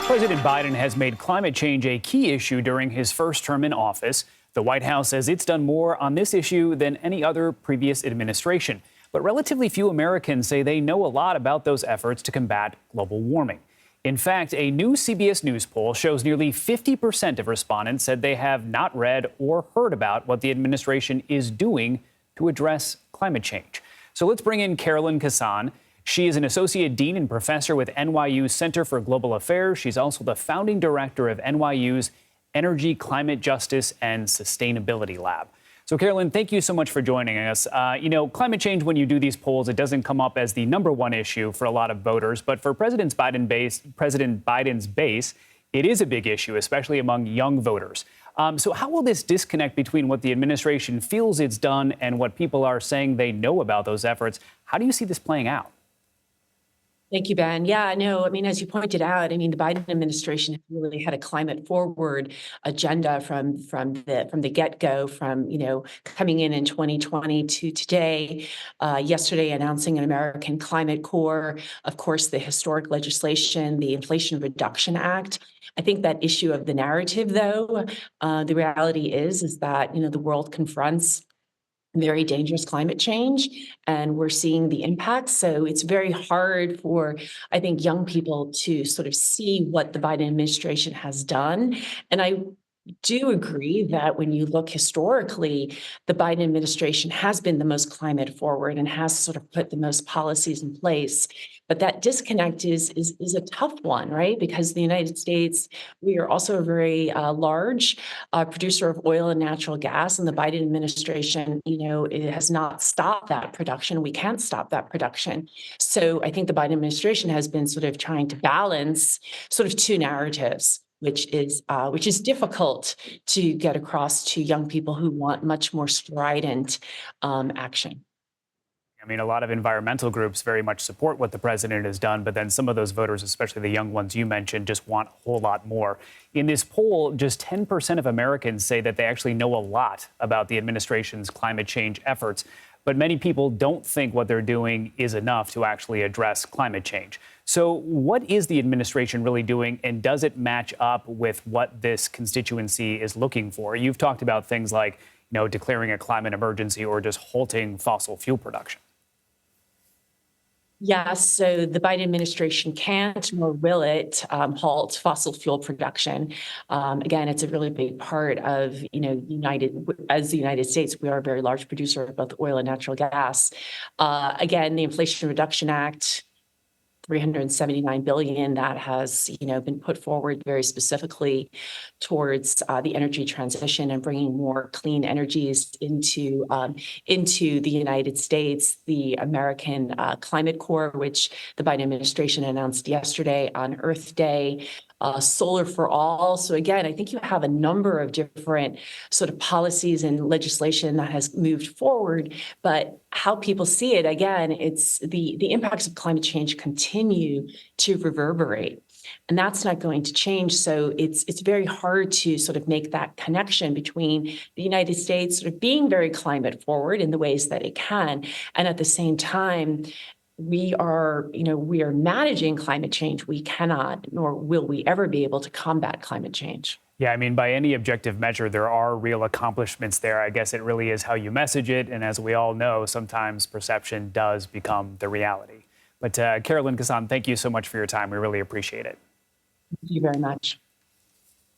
President Biden has made climate change a key issue during his first term in office. The White House says it's done more on this issue than any other previous administration. But relatively few Americans say they know a lot about those efforts to combat global warming. In fact, a new CBS News poll shows nearly 50% of respondents said they have not read or heard about what the administration is doing to address climate change. So let's bring in Carolyn Kissane. She is an associate dean and professor with NYU's Center for Global Affairs. She's also the founding director of NYU's Energy, Climate Justice, and Sustainability Lab. So, Carolyn, thank you so much for joining us. Climate change, when you do these polls, it doesn't come up as the number one issue for a lot of voters. But for President Biden's base, it is a big issue, especially among young voters. So how will this disconnect between what the administration feels it's done and what people are saying they know about those efforts? How do you see this playing out? Thank you, Ben. Yeah, no, as you pointed out, the Biden administration really had a climate forward agenda from the get-go, from coming in 2020 to today. Yesterday, announcing an American Climate Corps, of course, the historic legislation, the Inflation Reduction Act. I think that issue of the narrative, though, the reality is that the world confronts very dangerous climate change, and we're seeing the impacts. So it's very hard for, I think, young people to sort of see what the Biden administration has done. And I do agree that when you look historically, the Biden administration has been the most climate forward and has sort of put the most policies in place. But that disconnect is a tough one, right? Because the United States, we are also a very large producer of oil and natural gas, and the Biden administration, it has not stopped that production. We can't stop that production. So I think the Biden administration has been sort of trying to balance sort of two narratives, which is difficult to get across to young people who want much more strident action. A lot of environmental groups very much support what the president has done, but then some of those voters, especially the young ones you mentioned, just want a whole lot more. In this poll, just 10% of Americans say that they actually know a lot about the administration's climate change efforts, but many people don't think what they're doing is enough to actually address climate change. So what is the administration really doing, and does it match up with what this constituency is looking for? You've talked about things like, declaring a climate emergency or just halting fossil fuel production. Yes, so the Biden administration can't nor will it halt fossil fuel production. Again, it's a really big part of, as the United States, we are a very large producer of both oil and natural gas. Again, the Inflation Reduction Act, $379 billion that has, been put forward very specifically towards the energy transition and bringing more clean energies into the United States. The American Climate Corps, which the Biden administration announced yesterday on Earth Day. Solar for all. So again, I think you have a number of different sort of policies and legislation that has moved forward, but how people see it, again, it's the impacts of climate change continue to reverberate. And that's not going to change. So it's very hard to sort of make that connection between the United States sort of being very climate forward in the ways that it can, and at the same time, we are managing climate change. We cannot, nor will we ever be able to combat climate change. Yeah, by any objective measure, there are real accomplishments there. I guess it really is how you message it. And as we all know, sometimes perception does become the reality. But Carolyn Kissane, thank you so much for your time. We really appreciate it. Thank you very much.